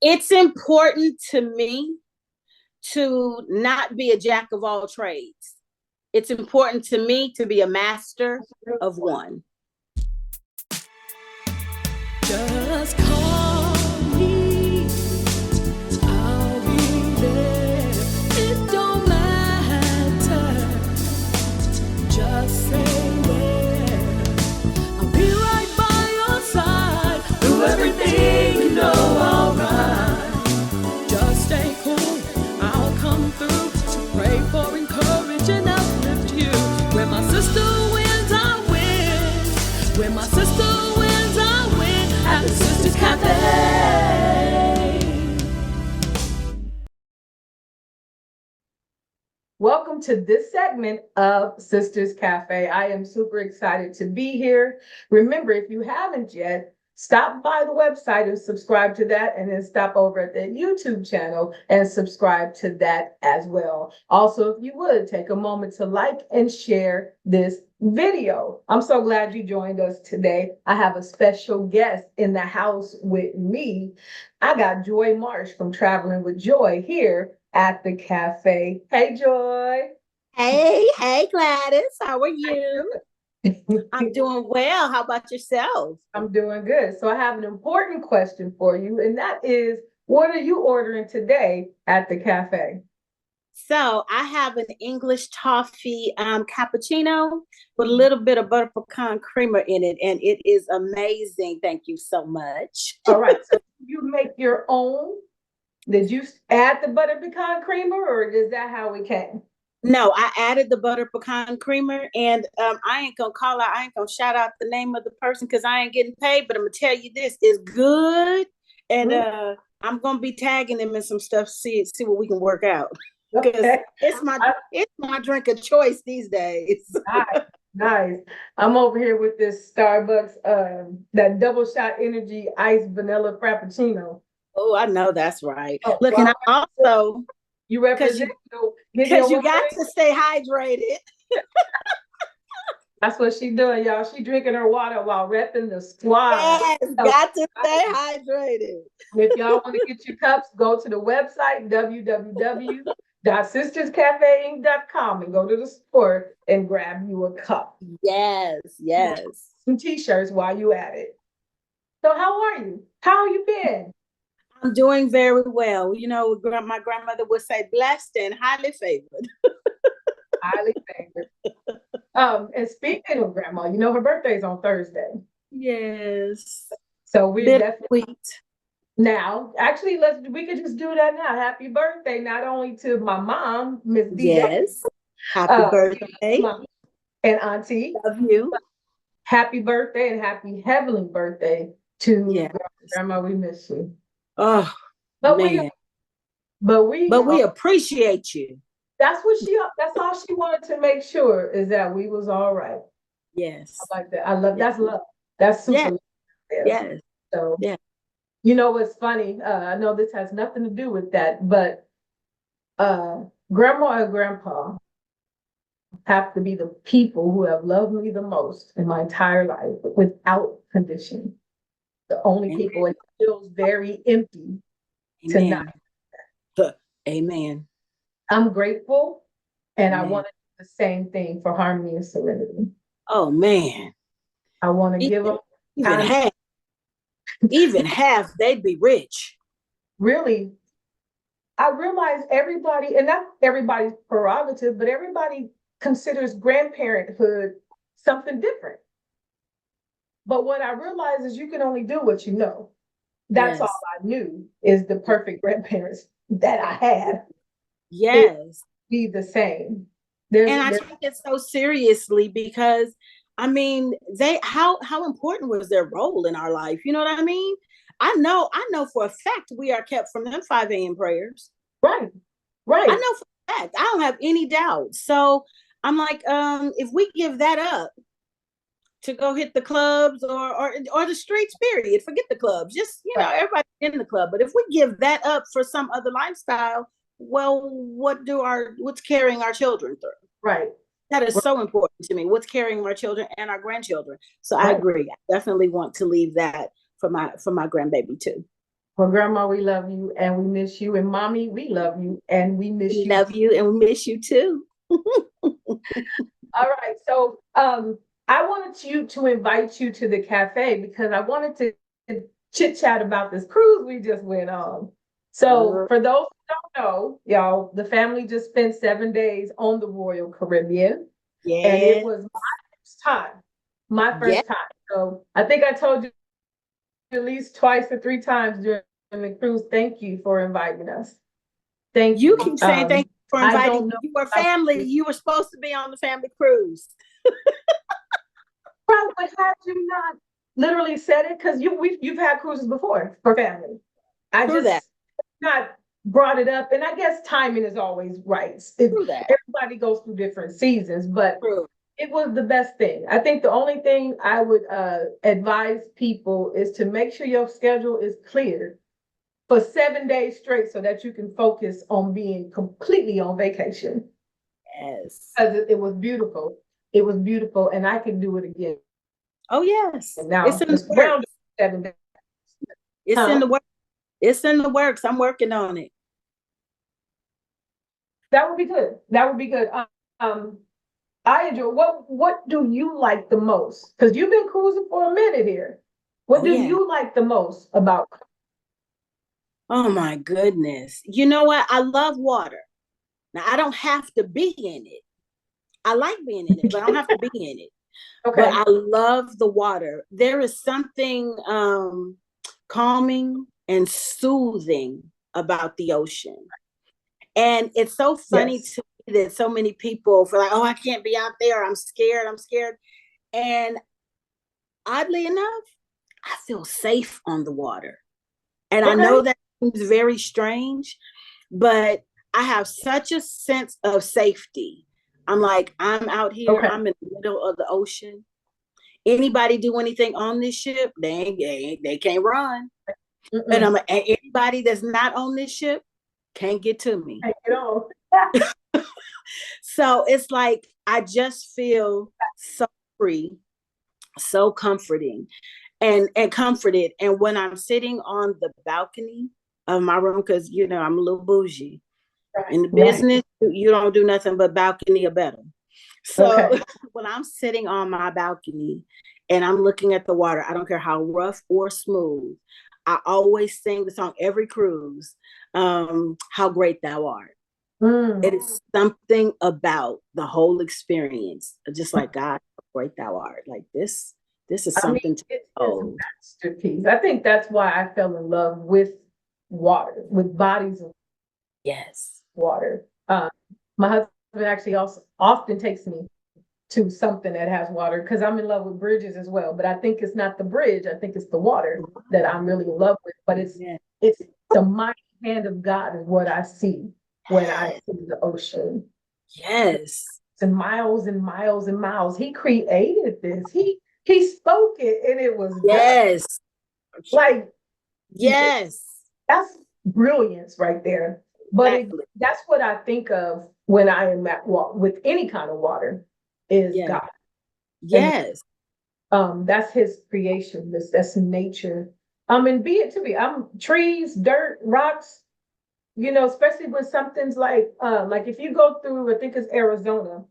It's important to me to not be a jack of all trades. It's important to me to be a master of one. Just call me, I'll be there. It don't matter, just say where. I'll be right by your side, through everything, you know, alright. Just stay cool, I'll come through to pray for, encourage, and uplift you. When my sister wins, I win. When my sister wins, I win. At the Sisters Cafe. Welcome to this segment of Sisters Cafe. I am super excited to be here. Remember, if you haven't yet, stop by the website and subscribe to that, and then stop over at the YouTube channel and subscribe to that as well. Also, if you would, take a moment to like and share this video. I'm so glad you joined us today. I have a special guest in the house with me. I got Joi Marsh from Traveling with Joi here at the cafe. Hey, Joi. Hey, Gladys. How are you? I'm doing well. How about yourself? I'm doing good. So I have an important question for you, and that is, what are you ordering today at the cafe? So I have an English toffee cappuccino with a little bit of butter pecan creamer in it, and it is amazing. Thank you so much. All right. So you make your own? Did you add the butter pecan creamer, or is that how it came? No, I added the butter pecan creamer, and I ain't gonna shout out the name of the person because I ain't getting paid. But I'm gonna tell you this is good, and I'm gonna be tagging them in some stuff. See what we can work out. Because Okay. it's my drink of choice these days. Nice. I'm over here with this Starbucks, that double shot energy iced vanilla frappuccino. Oh, I know that's right. Oh, Look, well, and I also you represent because you got to stay hydrated. That's what she doing, y'all. She drinking her water while repping the squad. Yes, got to stay hydrated. If y'all want to get your cups, go to the website www.sisterscafeinc.com and go to the store and grab you a cup. Yes. Some t-shirts while you at it. So how are you? How you been? I'm doing very well. You know, my grandmother would say blessed and highly favored. Highly favored. And speaking of grandma, you know her birthday's on Thursday. Yes. So we definitely sweet. Now, actually, we could just do that now. Happy birthday, not only to my mom, Miss DJ. Yes. Happy birthday. And Auntie. Love you. Happy birthday and happy heavenly birthday to Grandma. We miss you. Oh, but man. we appreciate you. That's all she wanted to make sure is that we was all right. Yes. I like that. I love that's love. That's super love. Yes. So you know what's funny? I know this has nothing to do with that, but grandma and grandpa have to be the people who have loved me the most in my entire life without condition. The only people. It feels very empty to not. Amen. I'm grateful, and I want to do the same thing for Harmony and Serenity. Oh man, I want to give them even half. They'd be rich. Really, I realize everybody, and not everybody's prerogative, but everybody considers grandparenthood something different. But what I realize is you can only do what you know. That's all I knew is the perfect grandparents that I had. Yes. Be the same. And I take it so seriously because I mean, how important was their role in our life? You know what I mean? I know for a fact we are kept from them 5 a.m. prayers. Right. I know for a fact. I don't have any doubt. So I'm like, if we give that up to go hit the clubs or the streets, period, forget the clubs. Just, everybody in the club. But if we give that up for some other lifestyle, well, what's carrying our children through? Right. That is so important to me. What's carrying our children and our grandchildren. So I agree. I definitely want to leave that for my grandbaby too. Well, Grandma, we love you and we miss you. And Mommy, we love you and we miss We you. love you and we miss you too. All right. So I wanted you to invite you to the cafe because I wanted to chit chat about this cruise we just went on. So for those who don't know, y'all, the family just spent 7 days on the Royal Caribbean. And it Yeah. was my first time. My Yeah. first time. So I think I told you at least twice or three times during the cruise. Thank you for inviting us. Thank You you. keep saying thank you for I inviting. don't know. You were family. You were supposed to be on the family cruise. But had you not literally said it, because you've had cruises before for family. I True that. just not brought it up, and I guess timing is always right. True that. Everybody goes through different seasons, but True. it was the best thing. I think the only thing I would advise people is to make sure your schedule is clear for 7 days straight so that you can focus on being completely on vacation. Yes. Because it was beautiful. It was beautiful, and I can do it again. Oh yes. And now It's in the it's around works. 7 days. It's in the works. It's in the works. I'm working on it. That would be good. That would be good. I enjoy. What do you like the most? Because you've been cruising for a minute here. What Oh do yeah. you like the most about? Oh my goodness. You know what? I love water. Now I don't have to be in it. I like being in it, but I don't have to be in it. But Okay. I love the water. There is something calming and soothing about the ocean. And it's so funny Yes. to me that so many people feel like, oh, I can't be out there. I'm scared. I'm scared. And oddly enough, I feel safe on the water. And I Okay. know that seems very strange, but I have such a sense of safety. I'm like, I'm out here, Okay. I'm in the middle of the ocean. Anybody do anything on this ship, they can't run. And Mm-mm. I'm like, anybody that's not on this ship can't get to me. Take it on. So it's like I just feel so free, so comforting and comforted. And when I'm sitting on the balcony of my room, because I'm a little bougie. Right. In the Right. business, you don't do nothing but balcony or better. So Okay. when I'm sitting on my balcony and I'm looking at the water, I don't care how rough or smooth, I always sing the song every cruise, How Great Thou Art. Mm. It is something about the whole experience, just like God, how great thou art. Like this is I mean, something to it is a hold. masterpiece. I think that's why I fell in love with water, with bodies of Yes. water. My husband actually also often takes me to something that has water because I'm in love with bridges as well. But I think it's not the bridge. I think it's the water that I'm really in love with. But Yes. it's the mighty hand of God is what I see when I see the ocean. Yes. And miles and miles and miles. He created this. He spoke it and it was done. Yes. Like Yes. that's brilliance right there. But Exactly. that's what I think of when I am at with any kind of water is Yeah. God. And Yes. that's his creation. That's nature. And be it to be. I'm trees, dirt, rocks. Especially when something's like if you go through, I think it's Arizona,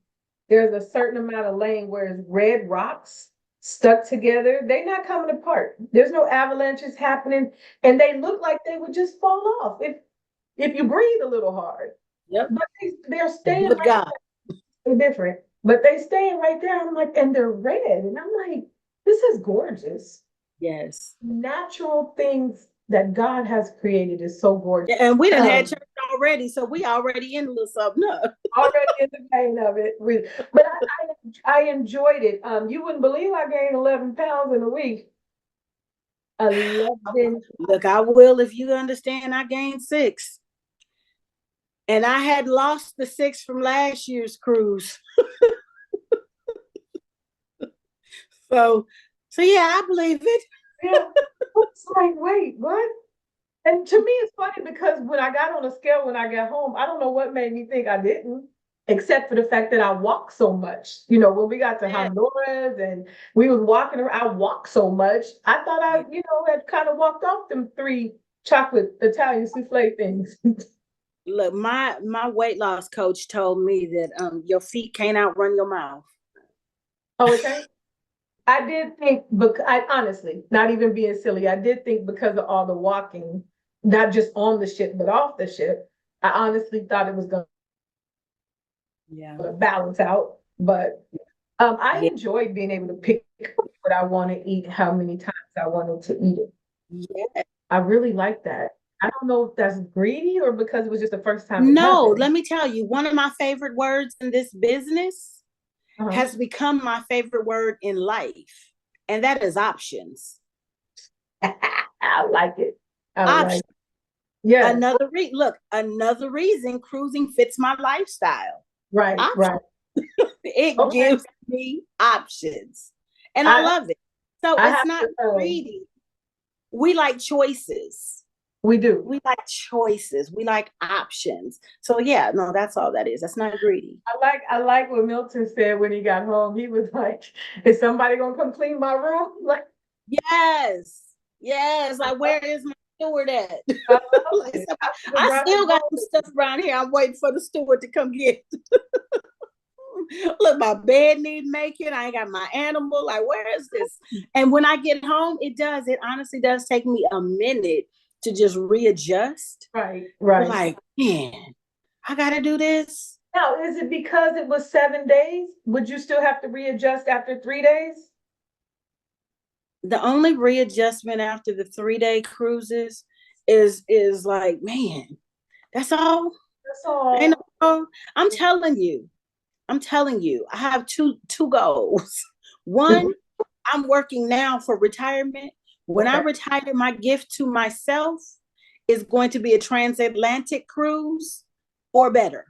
there's a certain amount of lane where it's red rocks stuck together. They're not coming apart. There's no avalanches happening, and they look like they would just fall off if you breathe a little hard. Yep. But they're staying But right God. there. They're different, but they staying right there. I'm like, and they're red, and I'm like, this is gorgeous. Yes. Natural things that God has created is so gorgeous. And we done had church already, so we already in a little something up. Already in the pain of it. But I enjoyed it. You wouldn't believe I gained 11 pounds in a week. 11. Look, I will if you understand I gained 6. And I had lost the 6 from last year's cruise. So yeah, I believe it. Yeah. It's like, wait, what? And to me, it's funny because when I got on a scale when I got home, I don't know what made me think I didn't, except for the fact that I walk so much. When we got to Yeah. Honduras and we was walking around, I walked so much. I thought I, had kind of walked off them 3 chocolate Italian souffle things. Look, my weight loss coach told me that your feet can't outrun your mouth. Oh, it can't? I did think, because I honestly, not even being silly, I did think because of all the walking, not just on the ship, but off the ship, I honestly thought it was going Yeah. to balance out. But I Yeah. enjoyed being able to pick what I want to eat, how many times I wanted to eat it. Yeah. I really like that. I don't know if that's greedy or because it was just the first time it No, happened. let me tell you, one of my favorite words in this business Uh-huh. has become my favorite word in life, and that is options. I like it. I like Options. it. Yes. Another reason cruising fits my lifestyle. Right, Options. right. It Okay. gives me options, and I I love it. So I it's have not to greedy. We like choices. we do. We like choices. We like options. So yeah, no, that's all that is. That's not greedy. I like what Milton said when he got home. He was like, "Is somebody gonna come clean my room?" Like, Yes. Yes. Like, where is my steward at? I love Like, it. I Drive still got some home. stuff around here. I'm waiting for the steward to come get. Look, my bed need making. I ain't got my animal. Like, where is this? And when I get home, it honestly does take me a minute to just readjust. Right, right. Like, man, I gotta do this. Now, is it because it was 7 days? Would you still have to readjust after 3 days? The only readjustment after the 3-day cruises is like, man, that's all. That's Ain't all. no, I'm telling you, I have two goals. One, I'm working now for retirement. When I Okay. retire, my gift to myself is going to be a transatlantic cruise or better.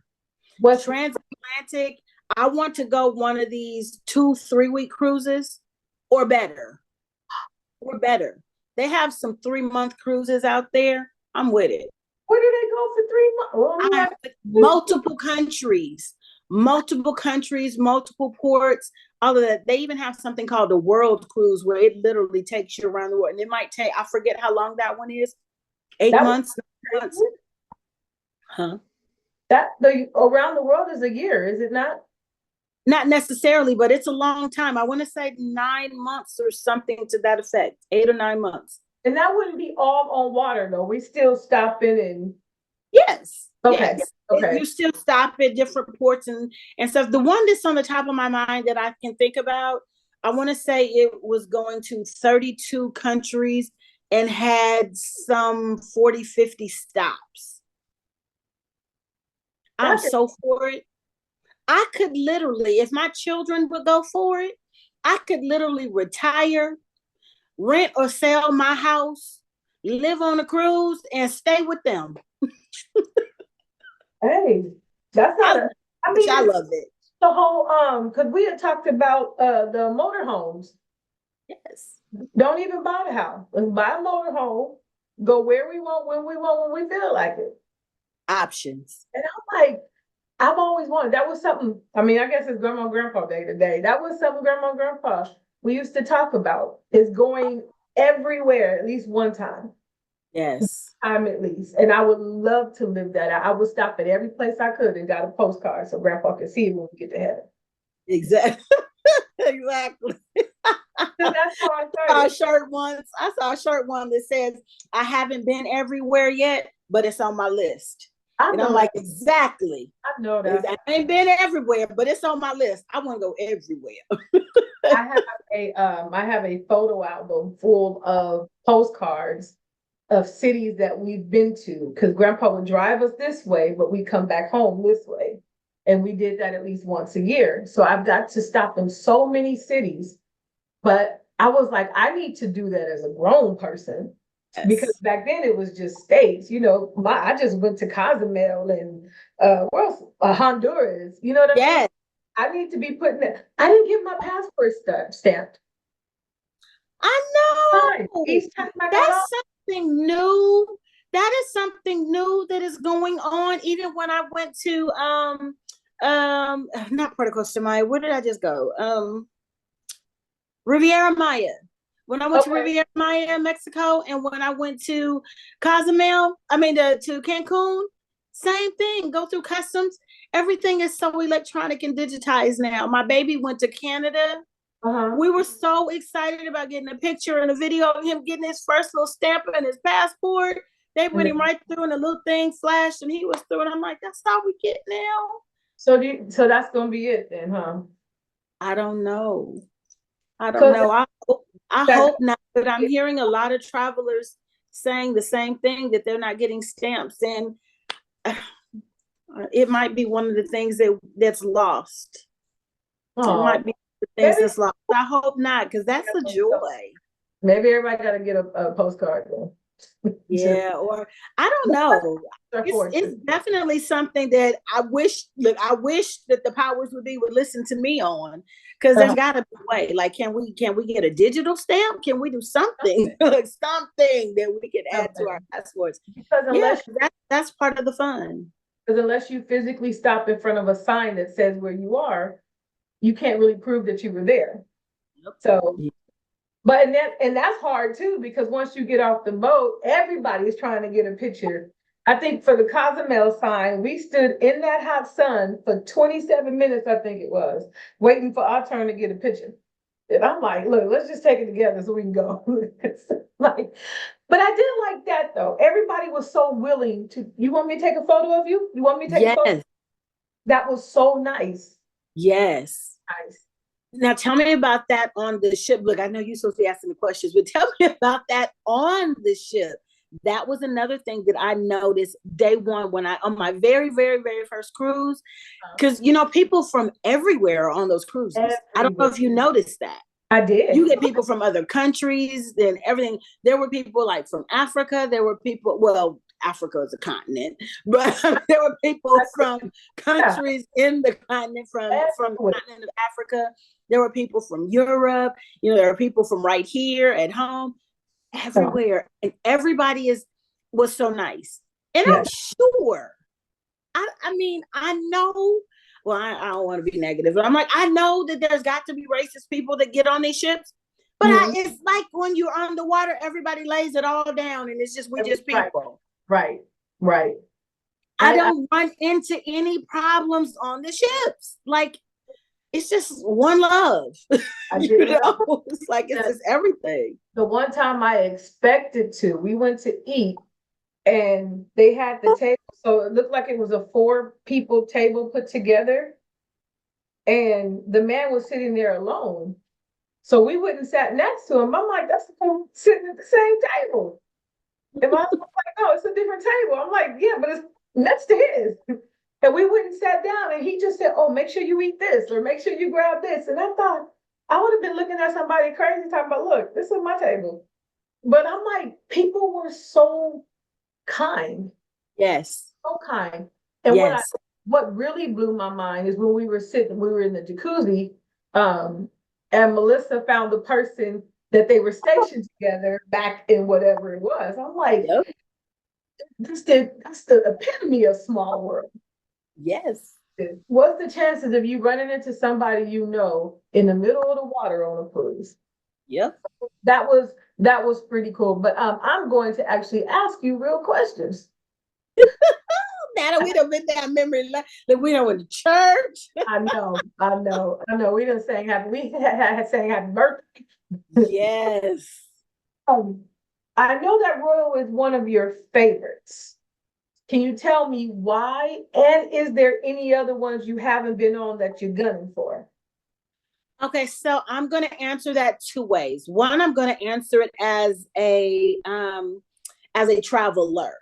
What's Transatlantic, I want to go one of these 2-3 week cruises or better. Or better. They have some 3-month cruises out there. I'm with it. where do they go for 3 months? Well, I mean, I'm with multiple countries, multiple ports, all of that. They even have something called the World Cruise where it literally takes you around the world. And it might take, I forget how long that one is, eight that was months, 9 months. crazy. Huh? That the around the world is a year, is it not? Not necessarily, but it's a long time. I want to say 9 months or something to that effect, 8 or 9 months. And that wouldn't be all on water though. We still stopping and Yes, okay, yes. okay. You still stop at different ports and stuff. The one that's on the top of my mind that I can think about, I want to say it was going to 32 countries and had some 40, 50 stops. I'm That's so for it. I could literally, if my children would go for it, I could literally retire, rent or sell my house, live on a cruise, and stay with them. hey, that's not I, a. I which mean, I it's love it. the whole because we had talked about the motorhomes. Yes. Don't even buy the house. Let's buy a motorhome. Go where we want, when we want, when we feel like it. Options. And I'm like, I've always wanted. That was something. I mean, I guess it's Grandma and Grandpa Day today. That was something Grandma and Grandpa we used to talk about. Is going everywhere at least one time. Yes. Time at least. And I would love to live that out. I would stop at every place I could and got a postcard so Grandpa could see it when we get to heaven. Exactly. Exactly. So that's how I I started. saw a shirt one that says, I haven't been everywhere yet, but it's on my list. I And I'm know like, that. exactly. I know that. I ain't been everywhere, but it's on my list. I want to go everywhere. I have a photo album full of postcards of cities that we've been to because Grandpa would drive us this way, but we come back home this way. And we did that at least once a year. So I've got to stop in so many cities. But I was like, I need to do that as a grown person. Because Yes. back then it was just states, I just went to Cozumel and where else? Honduras. You know what I mean? Yes. I need to be putting it. I didn't get my passport stamped. I Fine. know. Each time I got off. That's something new. That is something new that is going on. Even when I went to not Puerto Costa Maya. Where did I just go? Riviera Maya. When I went to Okay. Riviera Maya, Mexico, and when I went to Cozumel, to Cancun, same thing. Go through customs. Everything is so electronic and digitized now. My baby went to Canada. Uh-huh. We were so excited about getting a picture and a video of him getting his first little stamp and his passport. They And went him then, right through and a little thing flashed and he was through. And I'm like, that's all we get now. so that's gonna be it then, huh? I don't know. I don't Because know. I that hope not, but I'm hearing a lot of travelers saying the same thing, that they're not getting stamps. And it might be one of the things that's lost. It oh, might be the things maybe that's lost. I hope not, because that's a joy. maybe everybody gotta get a postcard then. Just Yeah, or I don't know. It's definitely something that I wish. Look, I wish that the powers would listen to me on, because there's uh, got to be a way. Like, can we get a digital stamp? Can we do something like something that we can add to our something. passports? Because Yeah, that's part of the fun. unless you physically stop in front of a sign that says where you are, you can't really prove that you were there. So, Yep. but and that's hard too, because once you get off the boat, everybody's trying to get a picture. I think for the Cozumel sign, we stood in that hot sun for 27 minutes, I think it was, waiting for our turn to get a picture. And I'm like, look, let's just take it together so we can go. Like, but I did like that though. Everybody was so willing to, you want me to take a photo of you? You want me to take a photo? Yes, That was so nice. yes. Nice. Now tell me about that on the ship. Look, I know you're supposed to be asking the questions, but tell me about that on the ship. That was another thing that I noticed day one when I on my very, very, very first cruise. Because people from everywhere are on those cruises. I don't know Everywhere. if you noticed that. I did. You get people from other countries and everything. There were people like from Africa. There were people, well, Africa is a continent, but there were people from Yeah, countries in the continent, from the everywhere. continent of Africa. There were people from Europe. There are people from right here at home, So, everywhere, and everybody was so nice. And I'm yes. sure, I mean, I know. Well, I don't want to be negative, but I'm like, I know that there's got to be racist people that get on these ships, but Mhm. it's like when you're on the water, everybody lays it all down, and it's just we just Right, people. right, right. I I don't run into any problems on the ships. Like, it's just one love. I did It's like it's that. just everything. The one time I expected to, we went to eat and they had the table. So it looked like it was a 4 people table put together. And the man was sitting there alone. So we went and sat next to him. I'm like, that's the fool sitting at the same table. And my husband was like, no, it's a different table. I'm like, yeah, but it's next to his. And we went and sat down and he just said, oh, make sure you eat this or make sure you grab this. And I thought, I would have been looking at somebody crazy talking about, look, this is my table. But I'm like, people were so kind, Yes. so kind. And Yes. what really blew my mind is when we were in the jacuzzi, um, and Melissa found the person that they were stationed together back in whatever it was. I'm like, Yep. that's the epitome of small world. Yes. What's the chances of you running into somebody you know in the middle of the water on a cruise? Yep. That was pretty cool. But I'm going to actually ask you real questions. Now that we don't been down memory lane, like we don't went to church. I know. We didn't saying happy. We had saying happy birthday. Yes. Um, I know that Royal is one of your favorites. Can you tell me why? And is there any other ones you haven't been on that you're gunning for? Okay, so I'm going to answer that two ways. One, I'm going to answer it as a traveler.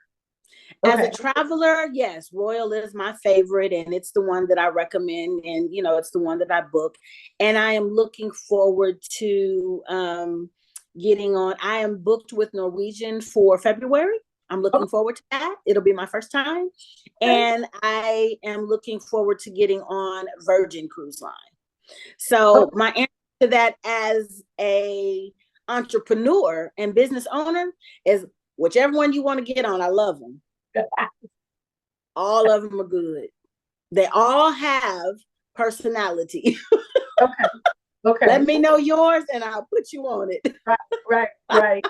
As a Okay. traveler, yes, Royal is my favorite, and it's the one that I recommend, and it's the one that I book, and I am looking forward to getting on. I am booked with Norwegian for February. I'm looking forward to that. It'll be my first time, Okay. and I am looking forward to getting on Virgin Cruise Line. Okay. So my answer to that as a entrepreneur and business owner is whichever one you want to get on. I love them. All of them are good. They all have personality. Okay. Let Okay. me know yours and I'll put you on it. Right, right, right.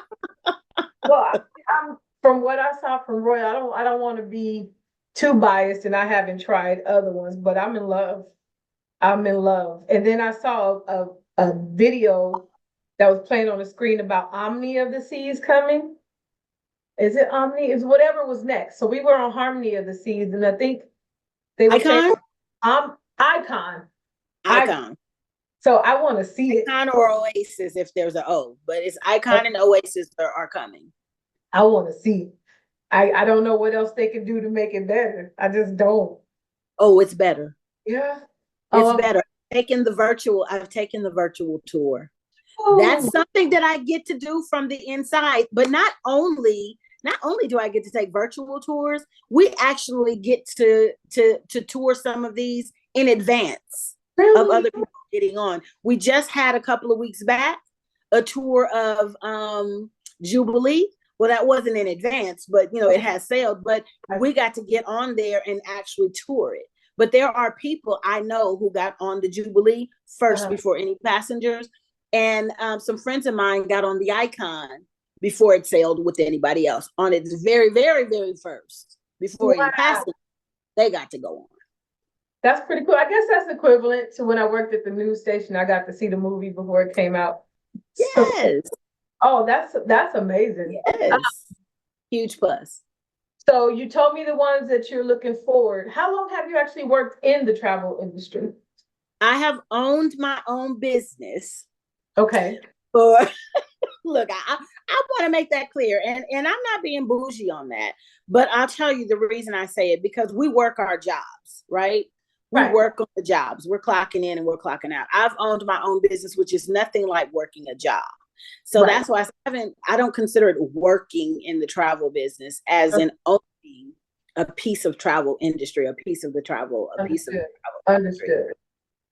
Well, I'm from what I saw from Roy, I don't want to be too biased and I haven't tried other ones, but I'm in love. I'm in love. And then I saw a video that was playing on the screen about Omni of the Seas coming. Is it Omni? Is whatever was next. So we were on Harmony of the Seas, and I think they were saying Icon? Icon. I Icon. so I want to see it. Icon or Oasis if there's an O, but it's Icon and Oasis are coming. I want to see it. I don't know what else they can do to make it better. I just don't. Oh, it's better. Yeah. It's Oh, better. I've taken the virtual tour. That's oh, something that I get to do from the inside. But not only do I get to take virtual tours, we actually get to tour some of these in advance of really? other people getting on. We just had a couple of weeks back a tour of Jubilee. Well, that wasn't in advance, but it has sailed. But we got to get on there and actually tour it. But there are people I know who got on the Jubilee first before any passengers. And some friends of mine got on the Icon before it sailed with anybody else on its very, very, very first. Before any Wow. passengers, they got to go on. That's pretty cool. I guess that's equivalent to when I worked at the news station. I got to see the movie before it came out. So, Yes, oh, that's amazing. yes. Huge plus. So you told me the ones that you're looking forward. How long have you actually worked in the travel industry? I have owned my own business Okay. for look, I want to make that clear. And I'm not being bougie on that, but I'll tell you the reason I say it, because we work our jobs, right? We Right. work on the jobs. We're clocking in and we're clocking out. I've owned my own business, which is nothing like working a job. So Right. that's why I don't consider it working in the travel business as in owning a piece of travel industry, a piece of the travel Understood. industry. Understood.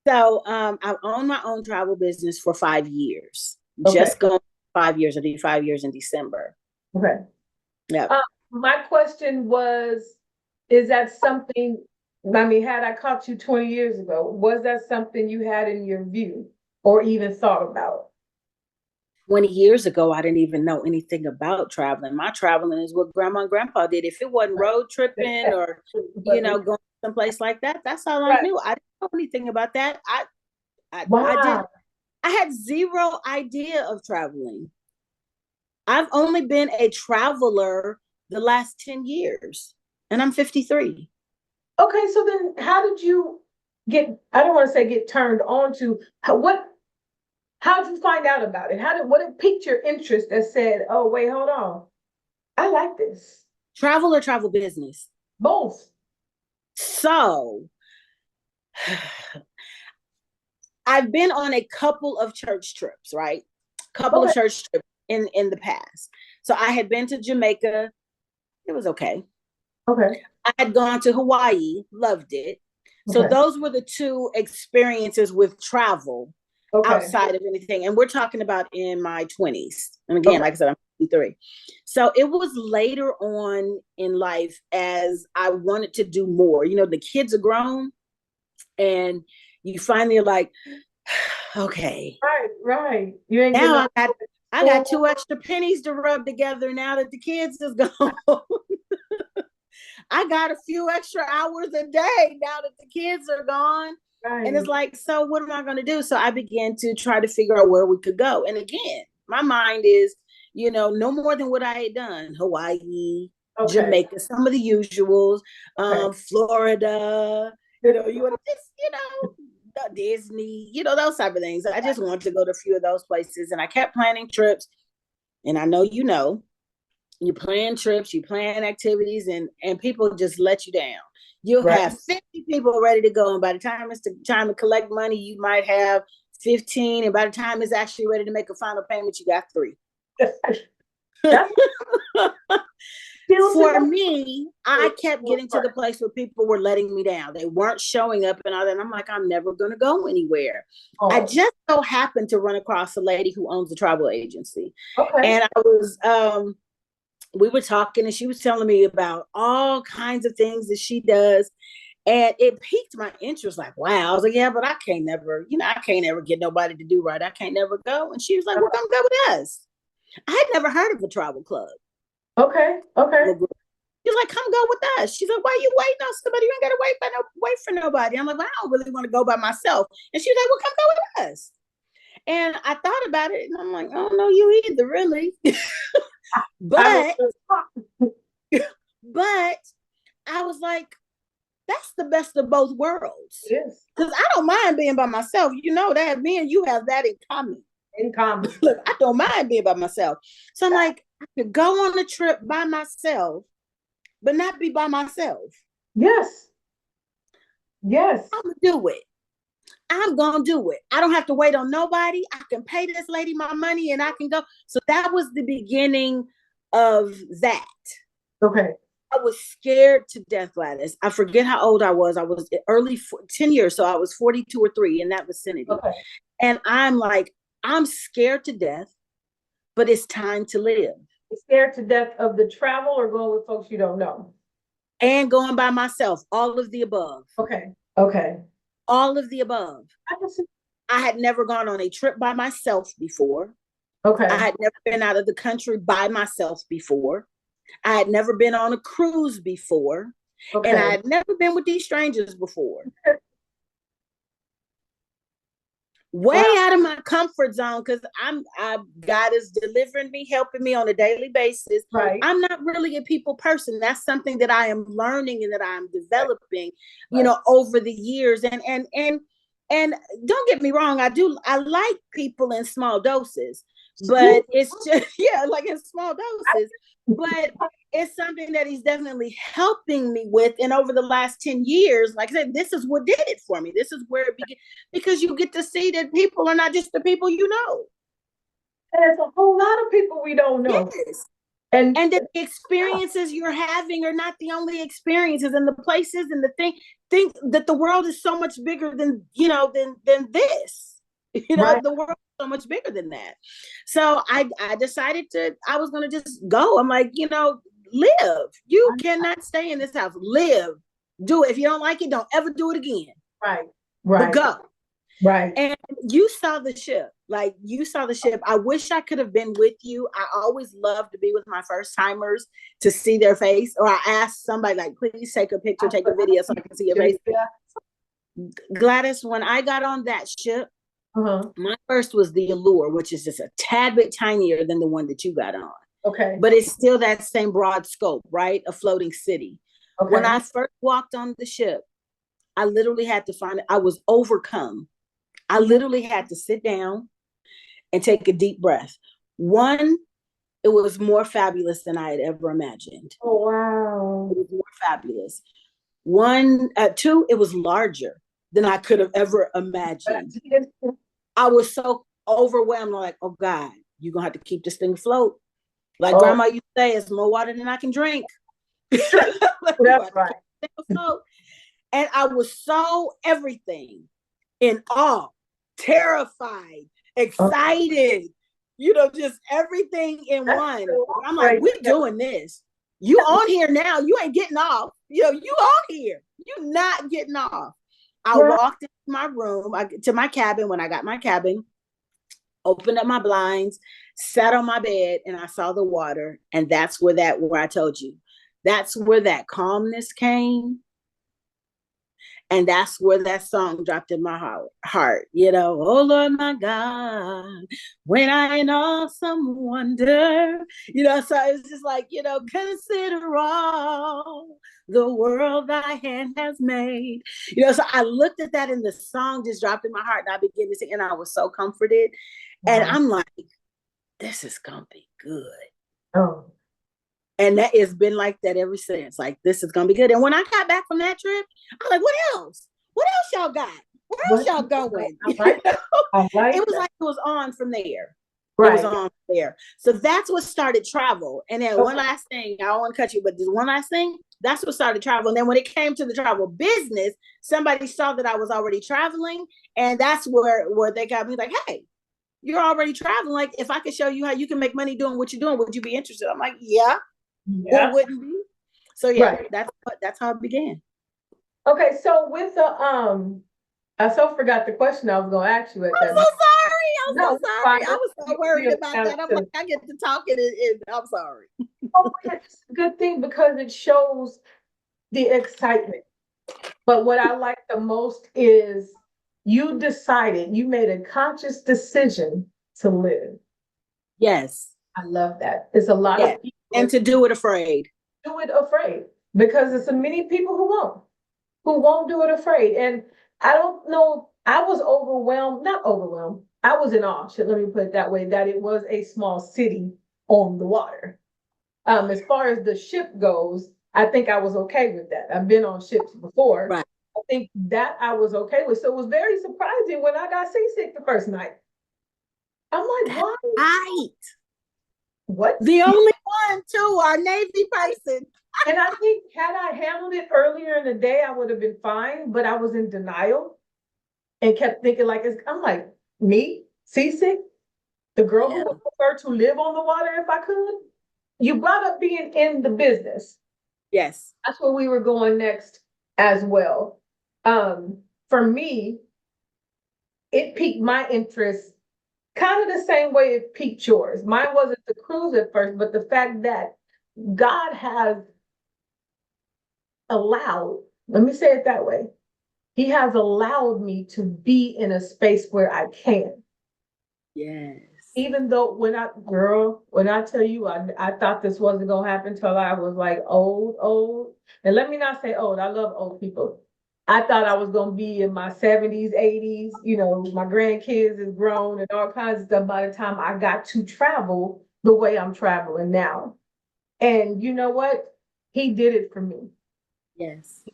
So I've owned my own travel business for 5 years. Okay. Just going 5 years. I'll do 5 years in December. Okay. Yeah. My question was, is that something, I mean, had I caught you 20 years ago, was that something you had in your view or even thought about? 20 years ago, I didn't even know anything about traveling. My traveling is what grandma and grandpa did. If it wasn't road tripping or, going someplace like that, that's all I Right. knew. I didn't know anything about that. I did. Wow. I had zero idea of traveling. I've only been a traveler the last 10 years and I'm 53. Okay, so then how did you I don't want to say get turned on to, how did you find out about it? What had piqued your interest that said, oh, wait, hold on. I like this. Travel or travel business? Both. So I've been on a couple of church trips, right? Couple of Okay. church trips in the past. So I had been to Jamaica. It was okay. Okay. I had gone to Hawaii, loved it. So Okay. those were the two experiences with travel Okay. outside of anything. And we're talking about in my 20s. And again, Okay. like I said, I'm 53. So it was later on in life as I wanted to do more. The kids are grown and you finally are like, okay, Right, right. You ain't getting now no I got 2 extra pennies to rub together now that the kids is gone. I got a few extra hours a day now that the kids are gone. And it's right. like, so what am I going to do? So I began to try to figure out where we could go. And again, my mind is, no more than what I had done. Hawaii, Okay. Jamaica, some of the usuals, Okay. Florida, you want to just, Disney, those type of things. I just wanted to go to a few of those places. And I kept planning trips. And I know you plan trips, you plan activities, and people just let you down. You'll Right. have 50 people ready to go, and by the time it's the time to collect money, you might have 15, and by the time it's actually ready to make a final payment, you got 3. That's For me, I kept getting to the place where people were letting me down. They weren't showing up and all that. And I'm like, I'm never going to go anywhere. I just so happened to run across a lady who owns a travel agency. Okay. And we were talking and she was telling me about all kinds of things that she does. And it piqued my interest. Like, wow. I was like, yeah, but I can't never, I can't ever get nobody to do right. I can't never go. And she was like, well, come go with us. I had never heard of a travel club. Okay. Okay. She's like, come go with us. She's like, why are you waiting on somebody? You ain't gotta wait for nobody. I'm like, well, I don't really want to go by myself. And she's like, well, come go with us. And I thought about it, and I'm like, I don't know you either, really. but but I was like, that's the best of both worlds. Yes. Because I don't mind being by myself. You know that, me and you have that in common. Look, I don't mind being by myself. So I'm like, I could go on a trip by myself, but not be by myself. Yes. Yes. I'm gonna do it. I'm gonna do it. I don't have to wait on nobody. I can pay this lady my money and I can go. So that was the beginning of that. Okay. I was scared to death, Gladys. I forget how old I was. I was early 10 years. So I was 42 or 3 in that vicinity. Okay. And I'm like, I'm scared to death, but it's time to live. You're scared to death of the travel or going with folks you don't know? And going by myself, all of the above. Okay. Okay. All of the above. I had never gone on a trip by myself before. Okay. I had never been out of the country by myself before. I had never been on a cruise before. Okay. And I had never been with these strangers before. Way out of my comfort zone, because God is delivering me, helping me on a daily basis. Right. I'm not really a people person. That's something that I am learning and that I'm developing, over the years. And don't get me wrong, I like people in small doses, but it's just like in small doses. But it's something that he's definitely helping me with. And over the last 10 years, like I said, this is what did it for me. This is where it began, because you get to see that people are not just the people you know. And it's a whole lot of people we don't know. Yes. And the experiences you're having are not the only experiences, and the places and the think that the world is so much bigger than, than this. Right. The world is so much bigger than that. So I decided I was going to just go. I'm like, live. You cannot stay in this house. Live. Do it. If you don't like it, don't ever do it again. Right. Right. But go. Right. And you saw the ship. Like, you saw the ship. I wish I could have been with you. I always love to be with my first timers to see their face. Or I ask somebody, like, please take a picture, take a video so I can see your face. Gladys, when I got on that ship, my first was the Allure, which is just a tad bit tinier than the one that you got on. Okay. But it's still that same broad scope, right? A floating city. Okay. When I first walked on the ship, I literally had to find it. I was overcome. I literally had to sit down and take a deep breath. One, it was more fabulous than I had ever imagined. Oh, wow. It was more fabulous. Two, it was larger than I could have ever imagined. I was so overwhelmed. I'm like, oh God, you're going to have to keep this thing afloat. Like Grandma used to say, it's more water than I can drink. That's right. And I was so everything, in awe, terrified, excited, just everything in one. I'm like, we're doing this. You on here now. You ain't getting off. You on here. You're not getting off. I walked into my room, to my cabin. When I got my cabin, opened up my blinds, sat on my bed, and I saw the water. And that's where I told you, that's where that calmness came. And that's where that song dropped in my heart. Oh Lord, my God, when I in awesome wonder, so it's just like, consider all the world thy hand has made. So I looked at that and the song just dropped in my heart and I began to sing and I was so comforted. Wow. And I'm like, this is going to be good. Oh. And that has been like that ever since. Like, this is going to be good. And when I got back from that trip, I'm like, what else? What else y'all got? Where else y'all going? I like it was like it was on from there. Right. It was on there. So that's what started travel. And then one last thing, I don't want to cut you, but just one last thing, that's what started travel. And then when it came to the travel business, somebody saw that I was already traveling. And that's where they got me like, hey, you're already traveling. Like, if I could show you how you can make money doing what you're doing, would you be interested? I'm like, yeah. It wouldn't be. So yeah, that's how it began. Okay, so with the I so forgot the question I was gonna ask you at I'm that so moment. sorry. I'm No, so it's sorry. fine. I was so worried We'll about count that. it I'm like, too. I get to talking, and I'm sorry. Oh, it's a good thing because it shows the excitement. But what I like the most is you decided, you made a conscious decision to live. Yes. I love that. There's a lot Yeah. of people And that to do it afraid. do it afraid because there's so many people who won't do it afraid. And I don't know, I was overwhelmed, not overwhelmed. I was in awe, let me put it that way, that it was a small city on the water. As far as the ship goes, I think I was okay with that. I've been on ships before. Right. I think that I was okay with. So it was very surprising when I got seasick the first night. I'm like, That's why? right. What? The only one, too, our Navy person. And I think had I handled it earlier in the day, I would have been fine. But I was in denial and kept thinking like, I'm like, me, seasick, the girl who Yeah. would prefer to live on the water if I could. You brought up being in the business. Yes. That's where we were going next as well. For me, it piqued my interest kind of the same way it piqued yours. Mine wasn't the cruise at first, but the fact that God has allowed, let me say it that way, He has allowed me to be in a space where I can. Yes. Even though when I tell you, I thought this wasn't gonna happen till I was like old. And let me not say old, I love old people. I thought I was gonna be in my 70s, 80s, my grandkids is grown and all kinds of stuff by the time I got to travel the way I'm traveling now. And you know what? He did it for me. Yes.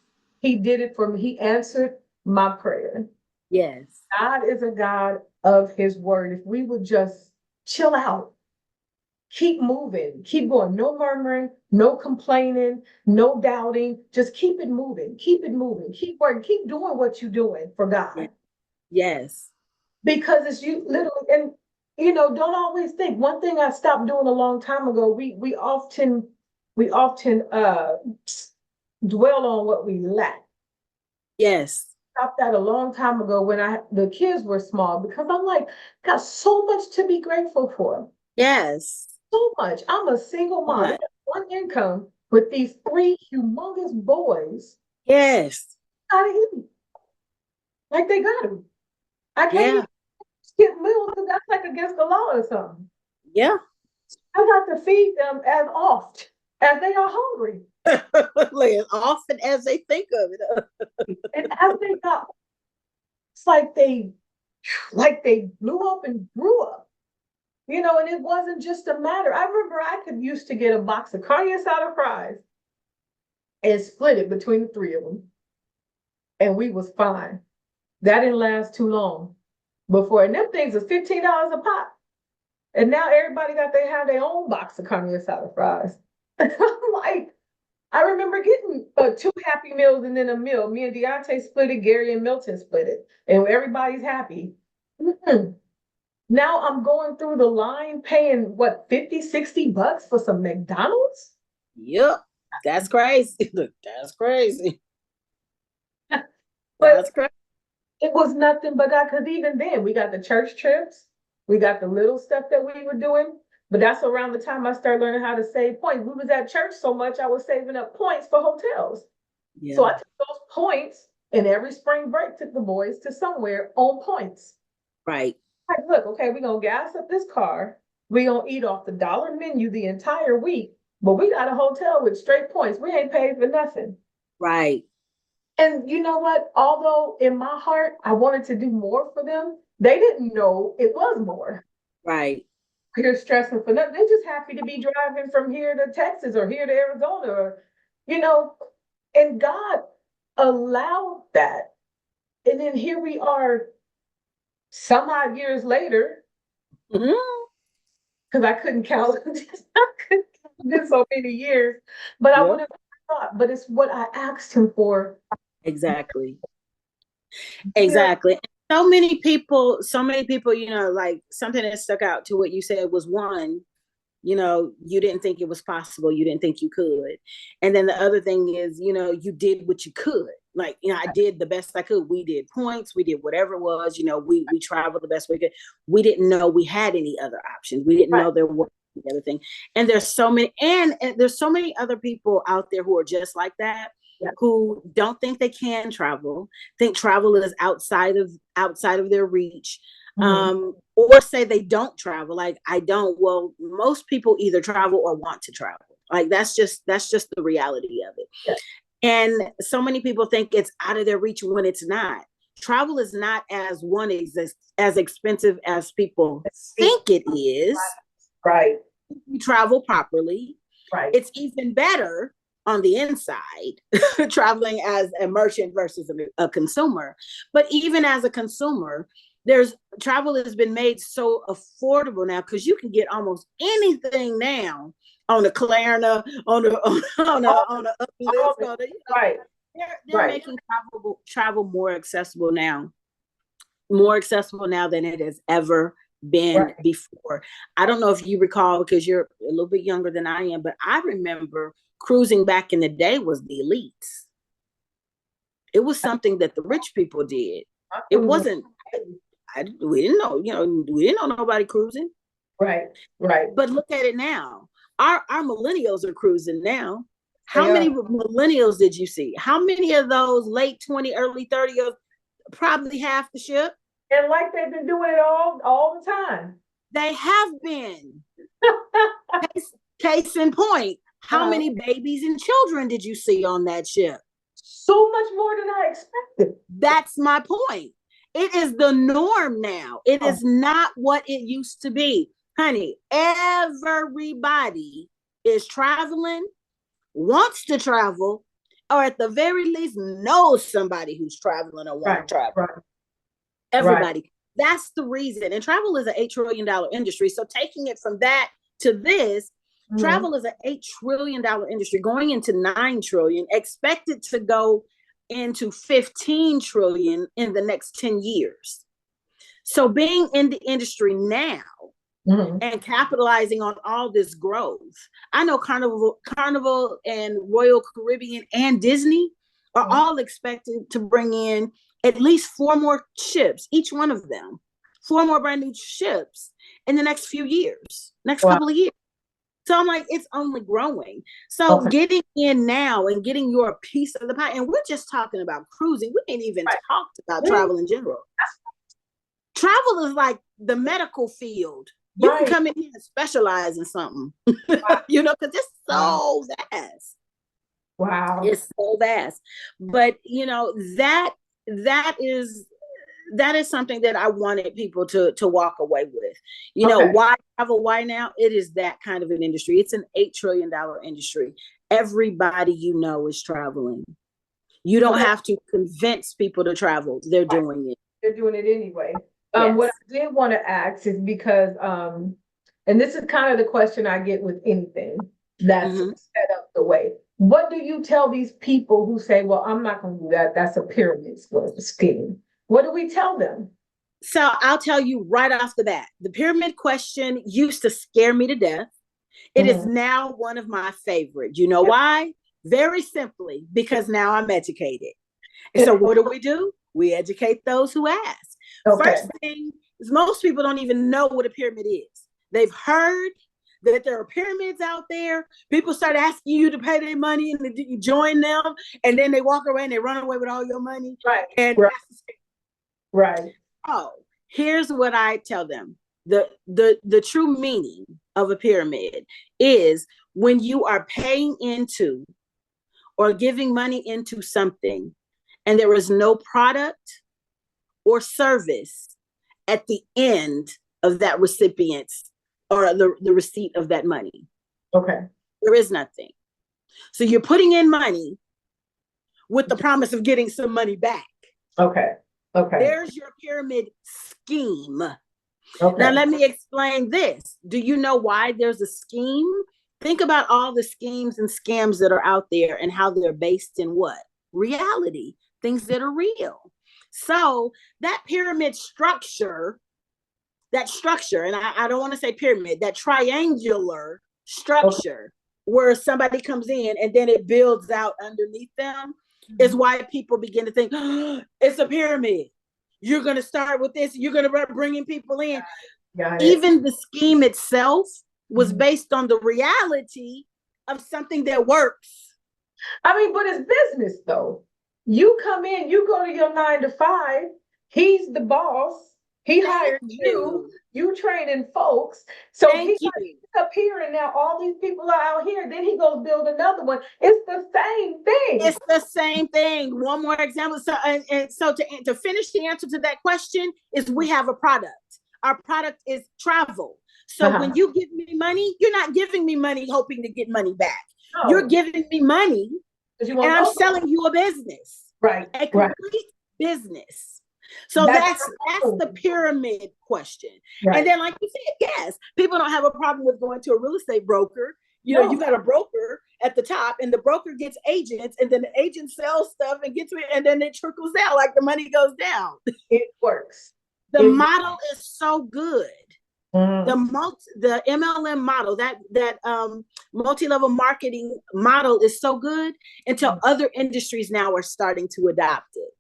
He did it for me. He answered my prayer. Yes. God is a God of his word. If we would just chill out, keep moving, keep going, no murmuring, no complaining, no doubting, just keep it moving, keep working, keep doing what you're doing for Yeah. God. Yes. Because it's you literally, and don't always think. One thing I stopped doing a long time ago, we often dwell on what we lack. Yes. Stopped that a long time ago when the kids were small because I'm like, got so much to be grateful for. Yes. So much. I'm a single mom. I What? got one income with these three humongous boys. Yes. Gotta eat. Like they gotta. I can't Yeah. even skip meals because that's like against the law or something. Yeah. I got to feed them as oft as they are hungry. Like, as often as they think of it. And as they got, it's like they blew up and grew up. And it wasn't just a matter. I remember I could used to get a box of carne asada fries and split it between the three of them, and we was fine. That didn't last too long before, and them things is $15 a pop. And now everybody they have their own box of carne asada fries. I'm like, I remember getting two Happy Meals and then a meal. Me and Deontay split it, Gary and Milton split it, and everybody's happy. Mm-mm. Now I'm going through the line paying what, 50, $60 for some McDonald's? Yep. That's crazy. That's crazy. But That's crazy. it was nothing but God, because even then we got the church trips, we got the little stuff that we were doing. But that's around the time I started learning how to save points. We was at church so much, I was saving up points for hotels. So Yeah. I took those points and every spring break took the boys to somewhere on points. Right. Like, look, okay, we're gonna gas up this car. We're gonna eat off the dollar menu the entire week, but we got a hotel with straight points. We ain't paid for nothing. Right. And you know what? Although in my heart, I wanted to do more for them, they didn't know it was more. Right. You're stressing for nothing. They're just happy to be driving from here to Texas or here to Arizona or, you know, and God allowed that. And then here we are some odd years later, Mhm. because I couldn't count. I couldn't count. It's been so many years, but I would Yep. have thought, but it's what I asked him for. Exactly. Yeah. Exactly. So many people, like something that stuck out to what you said was one, you didn't think it was possible. You didn't think you could. And then the other thing is, you did what you could. Like, I did the best I could. We did points, we did whatever it was, we traveled the best we could. We didn't know we had any other options. We didn't know there was the other thing. And there's so many, and there's so many other people out there who are just like that, who don't think they can travel, think travel is outside of their reach. Or say they don't travel. Like, I don't. Well, most people either travel or want to travel. Like, that's just the reality of it. Yeah. And so many people think it's out of their reach when it's not. Travel is not as expensive as people think it is. Right. You travel properly. Right. It's even better on the inside, traveling as a merchant versus a consumer. But even as a consumer, travel has been made so affordable now, because you can get almost anything now on a Klarna, on a Uplift, right. They're making travel more accessible now than it has ever been before. I don't know if you recall, because you're a little bit younger than I am, but I remember cruising back in the day was the elites. It was something that the rich people did. It wasn't. We didn't know. We didn't know nobody cruising. Right. But look at it now. Our millennials are cruising now. How many millennials did you see? How many of those late 20, early 30s, probably half the ship? And like they've been doing it all the time. They have been. Case in point, how many babies and children did you see on that ship? So much more than I expected. That's my point. It is the norm now. It is not what it used to be. Honey, everybody is traveling, wants to travel, or at the very least knows somebody who's traveling or wants to travel. Right. Everybody. Right. That's the reason. And travel is an $8 trillion industry. So taking it from that to this, travel is an $8 trillion industry going into 9 trillion, expected to go into 15 trillion in the next 10 years. So being in the industry now and capitalizing on all this growth, I know Carnival and Royal Caribbean and Disney are all expected to bring in at least 4 more ships, each one of them, 4 more brand new ships in the next few years, couple of years. So I'm like, it's only growing. So getting in now and getting your piece of the pie, and we're just talking about cruising. We ain't even talked about travel in general. Travel is like the medical field. You can come in here and specialize in something, because it's so vast. Wow. It's so vast. But, that is something that I wanted people to walk away with. Why travel? Why now? It is that kind of an industry. It's an $8 trillion industry. Everybody is traveling. You don't have to convince people to travel. They're doing it. They're doing it anyway. What I did want to ask is because, and this is kind of the question I get with anything that's set up the way. What do you tell these people who say, well, I'm not going to do that. That's a pyramid scheme. What do we tell them? So I'll tell you right off the bat, the pyramid question used to scare me to death. It is now one of my favorites. You know why? Very simply, because now I'm educated. And so what do? We educate those who ask. First thing is, most people don't even know what a pyramid is. They've heard that there are pyramids out there. People start asking you to pay their money and you join them, and then they walk away and they run away with all your money. And Oh, here's what I tell them. The true meaning of a pyramid is when you are paying into or giving money into something and there is no product or service at the end of that recipient's or the receipt of that money. There is nothing. So you're putting in money with the promise of getting some money back. There's your pyramid scheme. Now let me explain this. Do you know why there's a scheme? Think about all the schemes and scams that are out there and how they're based in what? Reality, things that are real. So that pyramid structure, and I don't want to say pyramid, that triangular structure where somebody comes in and then it builds out underneath them. is why people begin to think, oh, it's a pyramid. You're going to start with this. You're going to bring in people in. Got it. Even the scheme itself was Mhm. based on the reality of something that works. I mean, but it's business though. You come in, you go to your 9 to 5. He's the boss. He Thank hired you. you. You training folks. So Thank he you. got up here, and now all these people are out here. Then he goes build another one. It's the same thing. It's the same thing. One more example. So, and so to finish the answer to that question is we have a product. Our product is travel. So when you give me money, you're not giving me money hoping to get money back. No, You're giving me money you and want I'm to selling you a business, right, a right. complete business. So that's the pyramid question. right. And then, like you said, yes, people don't have a problem with going to a real estate broker. You know, No. you got a broker at the top, and the broker gets agents, and then the agent sells stuff and gets it, and then it trickles down, like the money goes down. It works. The model is so good. Mm. The MLM model, that multi-level marketing model is so good until other industries now are starting to adopt it.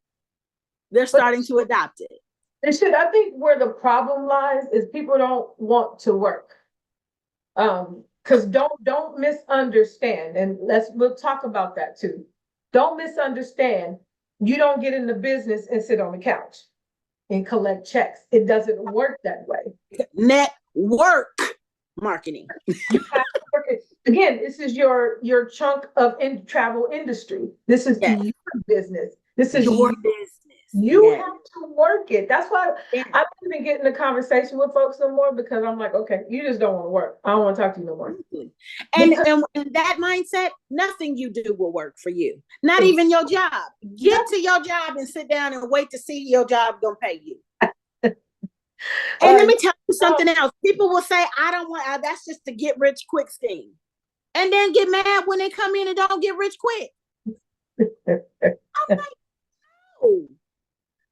They're starting to adopt it. I think where the problem lies is people don't want to work. Because don't misunderstand, and we'll talk about that too. Don't misunderstand. You don't get in the business and sit on the couch and collect checks. It doesn't work that way. Network marketing. You have to work it. Again, this is your chunk of travel industry. This is your business. This is your business. You have to work it. That's why I don't even get in a conversation with folks no more, because I'm like, okay, you just don't want to work. I don't want to talk to you no more. And in that mindset, nothing you do will work for you. Not even your job. Get to your job and sit down and wait to see your job gonna pay you. And let me tell you something else. People will say, I don't want, that's just a get rich quick scheme. And then get mad when they come in and don't get rich quick. I'm like,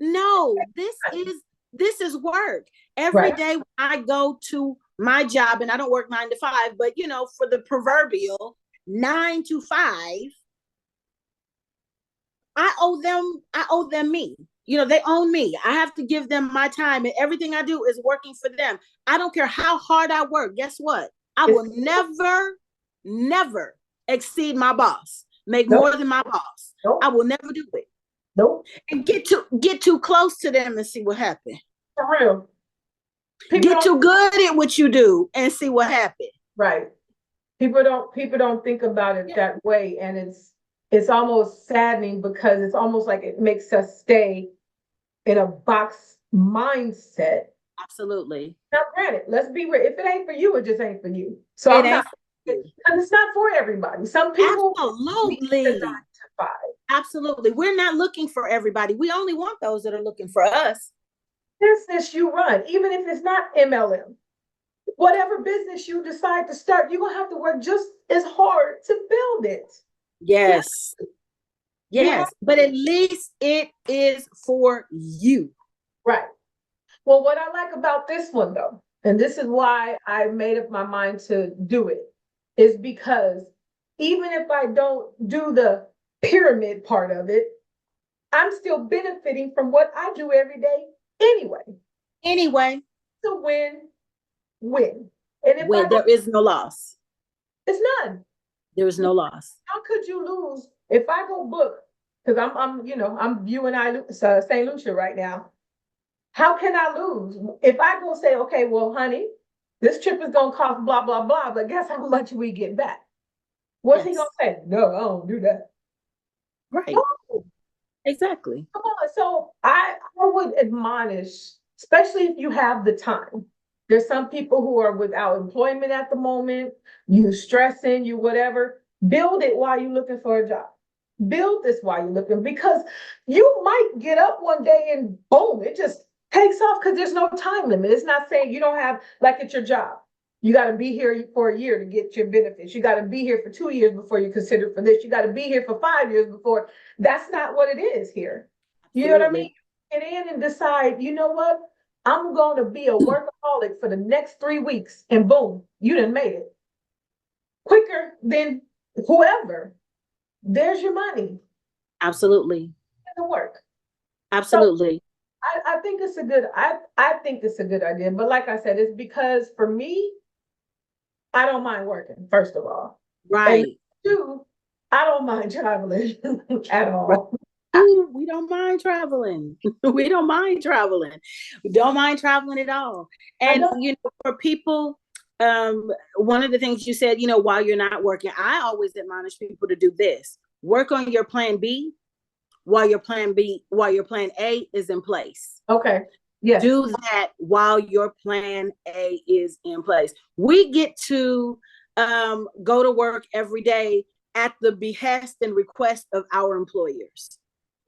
no, this is work. Every day I go to my job, and I don't work 9 to 5, but you know, for the proverbial 9 to 5, I owe them me. You know, they own me. I have to give them my time, and everything I do is working for them. I don't care how hard I work. Guess what? I will never exceed my boss, make more than my boss. I will never do it. And get too close to them and see what happens. For real. Get too good at what you do and see what happens. Right. People don't think about it that way, and it's almost saddening, because it's almost like it makes us stay in a box mindset. Absolutely. Now, granted, let's be real. If it ain't for you, it just ain't for you. So and it's not for everybody. Some people absolutely. Absolutely. We're not looking for everybody. We only want those that are looking for us. Business you run, even if it's not MLM, whatever business you decide to start, you're gonna have to work just as hard to build it. Yes. Yes. But at least it is for you. Right. Well, what I like about this one though, and this is why I made up my mind to do it, is because even if I don't do the pyramid part of it, I'm still benefiting from what I do every day anyway. It's a win-win. And if there is no loss. It's none. There is no loss. How could you lose if I go book? Because I'm viewing St. Lucia right now. How can I lose if I go say, okay, well, honey, this trip is gonna cost blah blah blah, but guess how much we get back? What's he gonna say? No, I don't do that. Right. No. Exactly. Come on. So I would admonish, especially if you have the time. There's some people who are without employment at the moment, you stressing, you whatever. Build it while you're looking for a job. Build this while you're looking, because you might get up one day and boom, it just takes off, because there's no time limit. It's not saying you don't have, like at your job, you got to be here for a year to get your benefits. You got to be here for 2 years before you consider for this. You got to be here for 5 years before. That's not what it is here. You know what I mean? Get in and decide, you know what? I'm going to be a workaholic for the next 3 weeks, and boom, you done made it. Quicker than whoever. There's your money. Absolutely. It doesn't work. So Absolutely. I think it's a good, I think it's a good idea. But like I said, it's because for me, I don't mind working, first of all. And Right. two, I don't mind traveling at Right. all. Ooh, we don't mind traveling. We don't mind traveling. We don't mind traveling at all. I And don't. for people, one of the things you said, while you're not working, I always admonish people to do this. Work on your plan B while your plan A is in place. Okay. Yes. Do that while your plan A is in place. We get to go to work every day at the behest and request of our employers.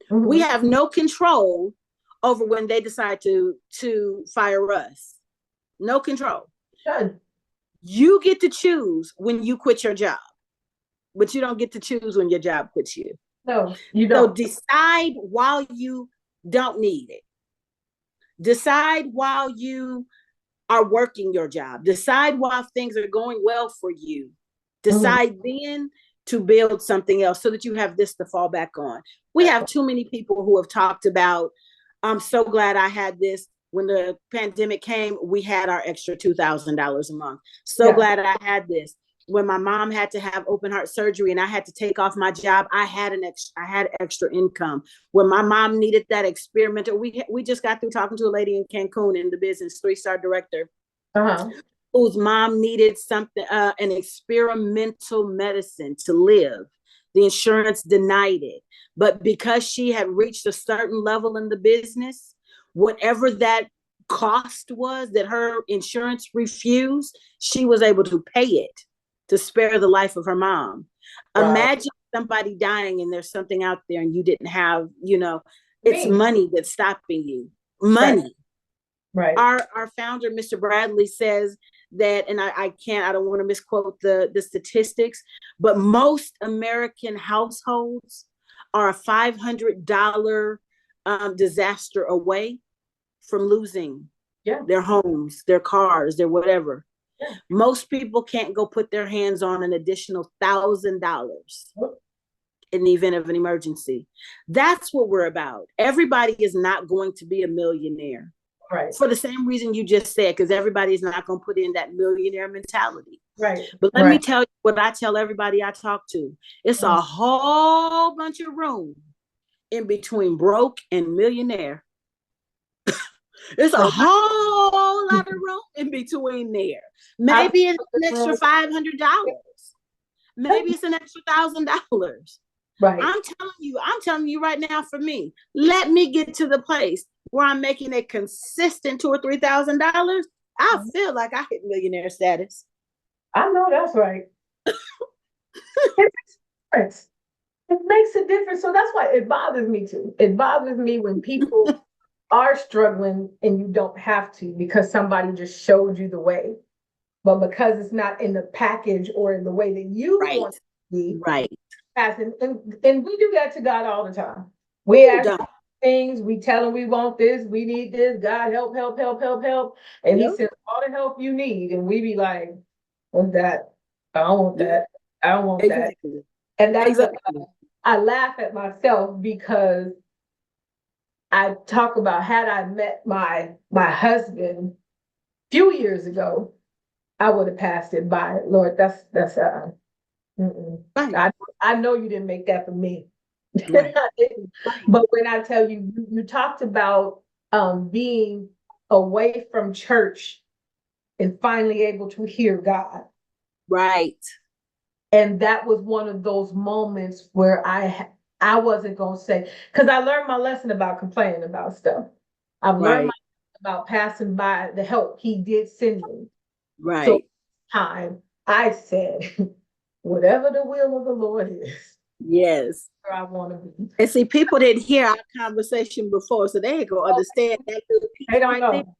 We Mhm. have no control over when they decide to fire us. No control. Good. You get to choose when you quit your job, but you don't get to choose when your job quits you. No, you So don't. decide while you don't need it. Decide while you are working your job. Decide while things are going well for you. Mhm. Decide then to build something else so that you have this to fall back on. We That's have right. too many people who have talked about, I'm so glad I had this. When the pandemic came, we had our extra $2,000 a month. So Yeah. glad I had this. When my mom had to have open heart surgery and I had to take off my job, I had extra income. When my mom needed that experimental, we just got through talking to a lady in Cancun in the business, 3-star director, Uh-huh. whose mom needed something, an experimental medicine to live. The insurance denied it. But because she had reached a certain level in the business, whatever that cost was that her insurance refused, she was able to pay it to spare the life of her mom. Wow. Imagine somebody dying and there's something out there and you didn't have, it's Me. money that's stopping you. Right. Money. Right. Our founder, Mr. Bradley, says that, and I don't want to misquote the statistics, but most American households are a $500 disaster away from losing Yeah. their homes, their cars, their whatever. Yeah. Most people can't go put their hands on an additional $1,000 in the event of an emergency. That's what we're about. Everybody is not going to be a millionaire Right. for the same reason you just said, because everybody's not going to put in that millionaire mentality. Right. But let me Right. tell you what I tell everybody I talk to. It's Mm. a whole bunch of room in between broke and millionaire. It's a So whole lot of room in between there. I Maybe it's an extra $500. Maybe it's an extra $1,000. right. I'm telling you right now, for me, let me get to the place where I'm making a consistent $2,000 or $3,000. I feel like I hit millionaire status. I know that's right. It makes a difference. It makes a difference. So that's why it bothers me too. It bothers me when people are struggling and you don't have to because somebody just showed you the way. But because it's not in the package or in the way that you Right, want it to be, right. and we do that to God all the time. We Ooh, ask done. things, we tell him we want this, we need this, God help, help, help, help, help. And he Yep. sends all the help you need. And we be like, want that. I don't want Yep. that. I don't want that. Exactly. And Exactly. I laugh at myself because I talk about had I met my husband a few years ago, I would have passed it by. Lord, that's mm-mm. Right, I know you didn't make that for me. right, I didn't. right, But when I tell you, you talked about being away from church and finally able to hear God. right, And that was one of those moments where I wasn't gonna say, because I learned my lesson about complaining about stuff. I've learned my right, lesson about passing by the help he did send me. So right. time I said, whatever the will of the Lord is, Yes. where I want to be. And see, people didn't hear our conversation before, so they ain't gonna understand that little I piece don't right there. know.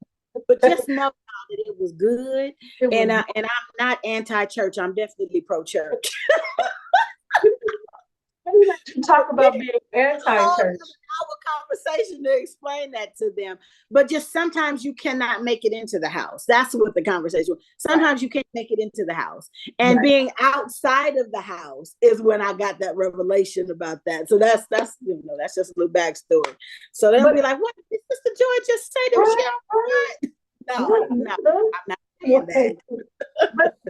But just know that it was good, It was and I'm not anti-church. I'm definitely pro-church. maybe not to talk We about can being have a whole anti-church. hour conversation to explain that to them. But just sometimes you cannot make it into the house. That's what the conversation was. Sometimes you can't make it into the house. And being outside of the house is when I got that revelation about that. So that's that's just a little backstory. So they'll be like, what did Sister Joy just say that she no, I'm not saying that.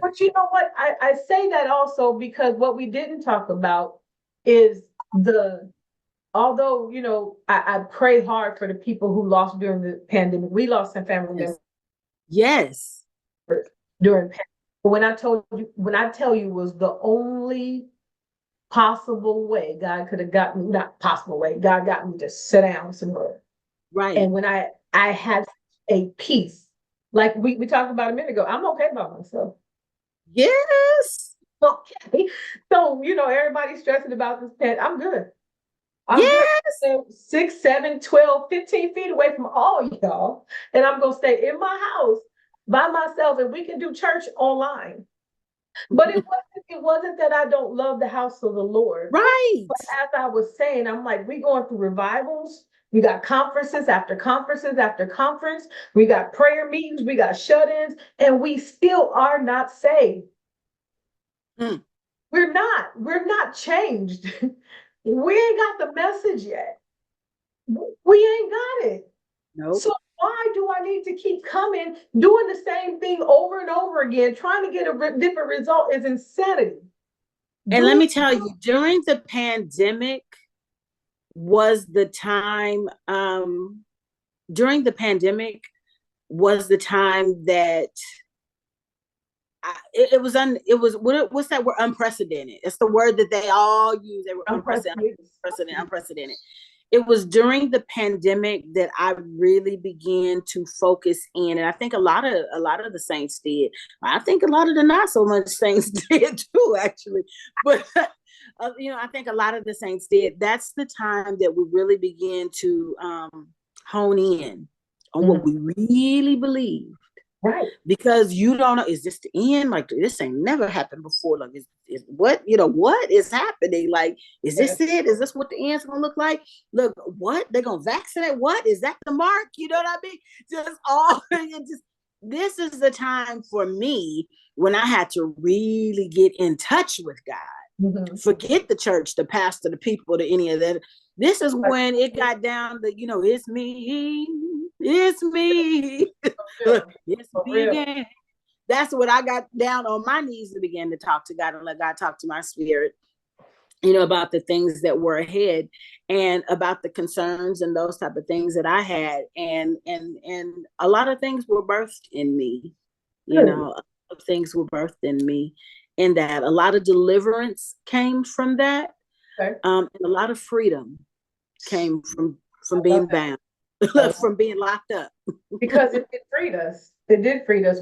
But you know what? I say that also because what we didn't talk about is although, I pray hard for the people who lost during the pandemic. We lost some family members. Yes. During pandemic. When I tell you was the only possible way God could have got me, not possible way, God got me to sit down somewhere. Right. And when I had a peace, like we talked about a minute ago, I'm okay by myself. Yes. Okay. So, everybody's stressing about this pet. I'm good. I'm good. 6, 7, 12, 15 feet away from all y'all. And I'm going to stay in my house by myself and we can do church online. But it wasn't that I don't love the house of the Lord. Right. But as I was saying, I'm like, we going through revivals. We got conferences after conferences after conference. We got prayer meetings. We got shut-ins. And we still are not saved. Mm. We're not changed. We ain't got the message yet. We ain't got it. Nope. So why do I need to keep coming, doing the same thing over and over again, trying to get a different result is insanity. And let me tell you, during the pandemic was the time, that what's that word? Unprecedented. It's the word that they all use. They were unprecedented. It was during the pandemic that I really began to focus in, and I think a lot of the saints did. I think a lot of the not so much saints did too, actually. But I think a lot of the saints did. That's the time that we really began to hone in on what we really believe. Right. Because you don't know, is this the end? Like, this ain't never happened before. Like, is what is happening? Like, is this it? Is this what the end's gonna look like? Look, what? They're gonna vaccinate? What? Is that the mark? You know what I mean? This is the time for me when I had to really get in touch with God. Mm-hmm. Forget the church, the pastor, the people, any of that. This is when it got down to, it's me. It's me. It's me again. That's what I got down on my knees to begin to talk to God and let God talk to my spirit, about the things that were ahead and about the concerns and those type of things that I had. And a lot of things were birthed in me, a lot of things were birthed in me, and that a lot of deliverance came from that. Okay. And a lot of freedom came from being bound. From being locked up. Because it freed us. It did free us.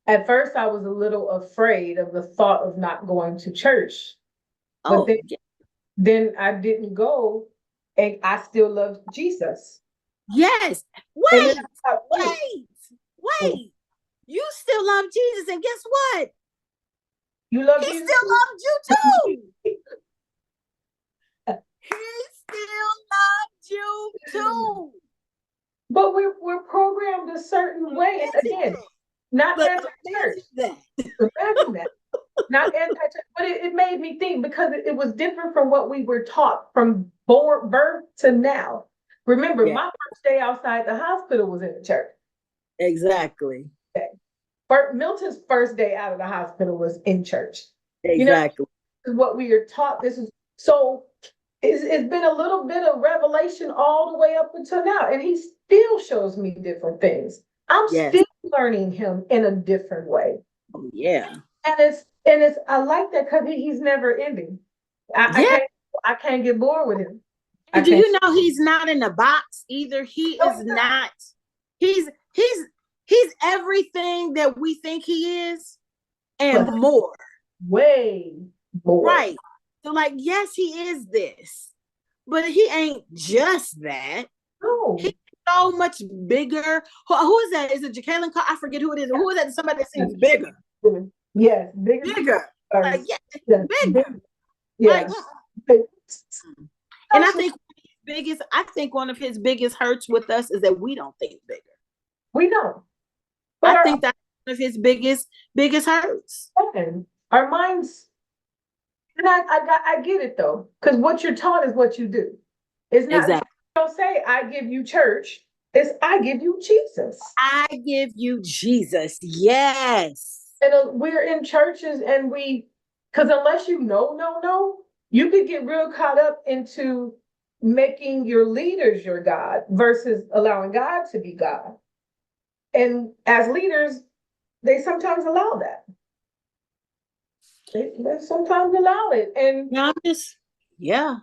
At first I was a little afraid of the thought of not going to church. But then I didn't go and I still loved Jesus. Yes. Wait. You still love Jesus, and guess what? You love He Jesus. Still loves you too. He still loves you too. But we're programmed a certain way. And again, not anti-church. Imagine that. Not anti-church. But it made me think because it was different from what we were taught from birth to now. Remember, my first day outside the hospital was in the church. Exactly. Okay. Milton's first day out of the hospital was in church. Exactly. This is what we are taught. So it's been a little bit of revelation all the way up until now. And he still shows me different things. I'm still learning him in a different way. Oh, yeah. And it's I like that because he's never ending. I can't get bored with him. Do you know he's not in a box either? He is not. He's everything that we think he is and more. Way more. Right. So like, yes, he is this, but he ain't just that. No. He's so much bigger. Who is that? Is it Jacqueline? I forget who it is. Who is that? Somebody that seems bigger. Yes, bigger. Like, bigger. Yeah. Like, and I think I think one of his biggest hurts with us is that we don't think bigger. We don't. I But think that's one of his biggest hurts. our minds, and I get it though, because what you're taught is what you do. It's not, Exactly. don't say I give you church. It's I give you Jesus. I give you Jesus. Yes. And we're in churches and because unless you know, you could get real caught up into making your leaders your God versus allowing God to be God. And as leaders, they sometimes allow that. They sometimes allow it. And Yeah, yeah.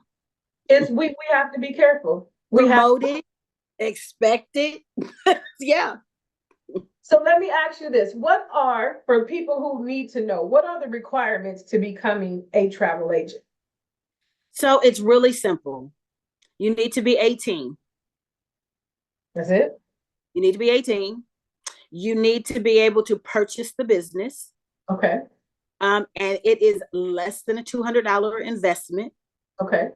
we have to be careful. Promote it, expect it. Yeah. So let me ask you this. What are, for people who need to know, what are the requirements to becoming a travel agent? So it's really simple. You need to be 18. That's it? You need to be 18. You need to be able to purchase the business. Okay. And it is less than a $200 investment. Okay.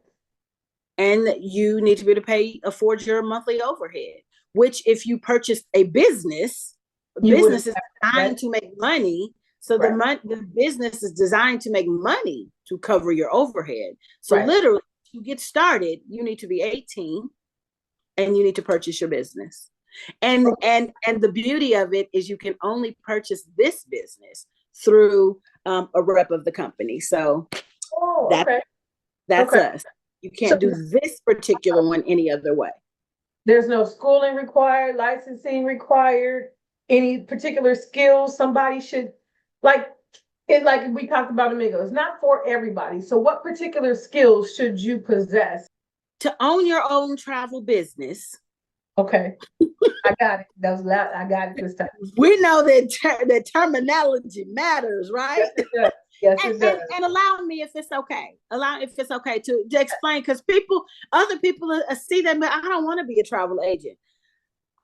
And you need to be able to afford your monthly overhead, which if you purchase a business is designed to make money. So the business is designed to make money to cover your overhead. So literally, to get started, you need to be 18 and you need to purchase your business. And the beauty of it is you can only purchase this business through a rep of the company. So that's us. You can't do this particular one any other way. There's no schooling required, licensing required, any particular skills somebody should, like we talked about a minute ago, it's not for everybody. So what particular skills should you possess? To own your own travel business. Okay. I got it. That was loud. I got it this time. We know that terminology matters, right? Yes, it does. Yes, it does. And allow me, if it's okay, to explain, because other people see that, but I don't want to be a travel agent.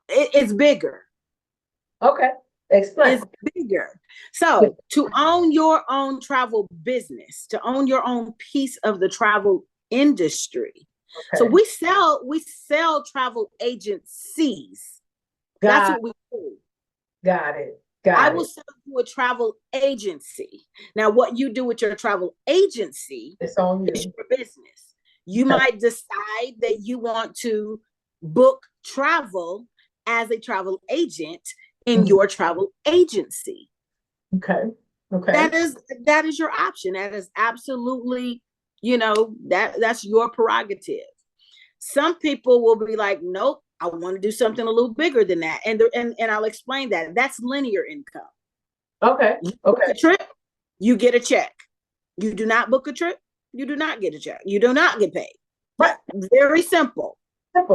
It's bigger. Okay, explain. It's bigger. So to own your own travel business, to own your own piece of the travel industry. Okay. So we sell travel agencies. That's what we do. Got it. I will sell you a travel agency. Now, what you do with your travel agency is your business. You might decide that you want to book travel as a travel agent in your travel agency. Okay. That is your option. That is absolutely, that's your prerogative. Some people will be like, nope, I want to do something a little bigger than that. And I'll explain that. That's linear income. Okay. You book a trip, you get a check. You do not book a trip, you do not get a check. You do not get paid. Right. Very simple. Very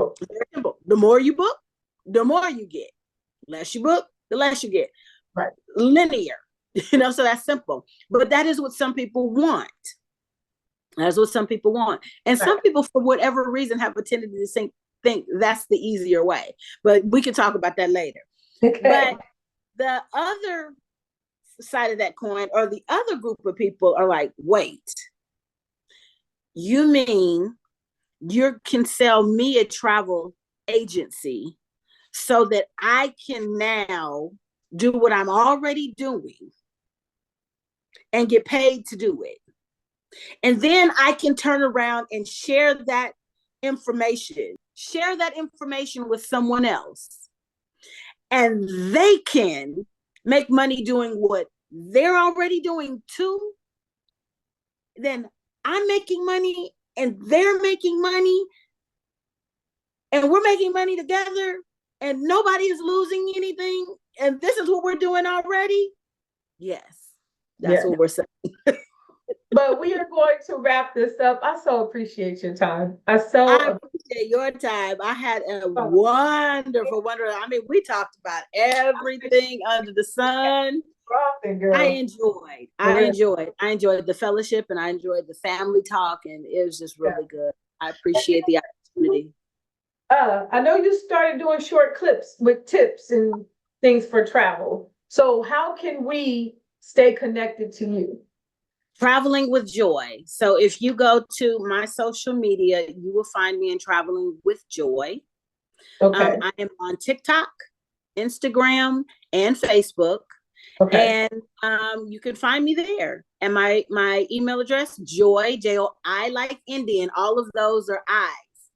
simple. The more you book, the more you get. Less you book, the less you get. Right. Linear. So that's simple. But that is what some people want. That's what some people want. And some people, for whatever reason, have a tendency to think that's the easier way. But we can talk about that later. Okay. But the other side of that coin, or the other group of people, are like, wait, you mean you can sell me a travel agency so that I can now do what I'm already doing and get paid to do it. And then I can turn around and share that information with someone else. And they can make money doing what they're already doing too. Then I'm making money and they're making money. And we're making money together and nobody is losing anything. And this is what we're doing already. Yes, that's what we're saying. But we are going to wrap this up. I so appreciate your time. I appreciate your time. I had a wonderful. I mean, we talked about everything under the sun. I enjoyed the fellowship and I enjoyed the family talk, and it was just really good. I appreciate the opportunity. I know you started doing short clips with tips and things for travel. So how can we stay connected to you? Traveling with Joy. So if you go to my social media, you will find me in Traveling with Joy. Okay. I am on TikTok, Instagram, and Facebook. Okay. And you can find me there. And my email address, Joy, Joi like Indian. All of those are I's.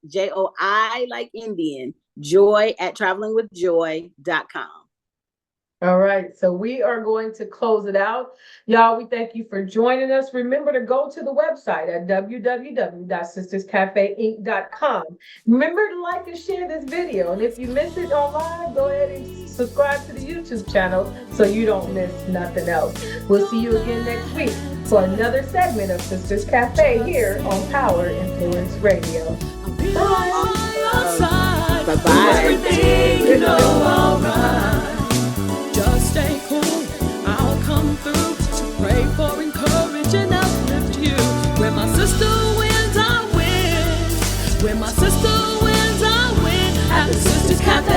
Joi like Indian. Joy at travelingwithjoi.com. All right, so we are going to close it out. Y'all, we thank you for joining us. Remember to go to the website at www.sisterscafeinc.com. Remember to like and share this video. And if you miss it online, go ahead and subscribe to the YouTube channel so you don't miss nothing else. We'll see you again next week for another segment of Sisters Cafe here on Power Influence Radio. Bye. Bye-bye. Everything you know, all right. Just stay cool, I'll come through to pray for, encourage, and uplift you. When my sister wins, I win. When my sister wins, I win. At the Sisters Cafe.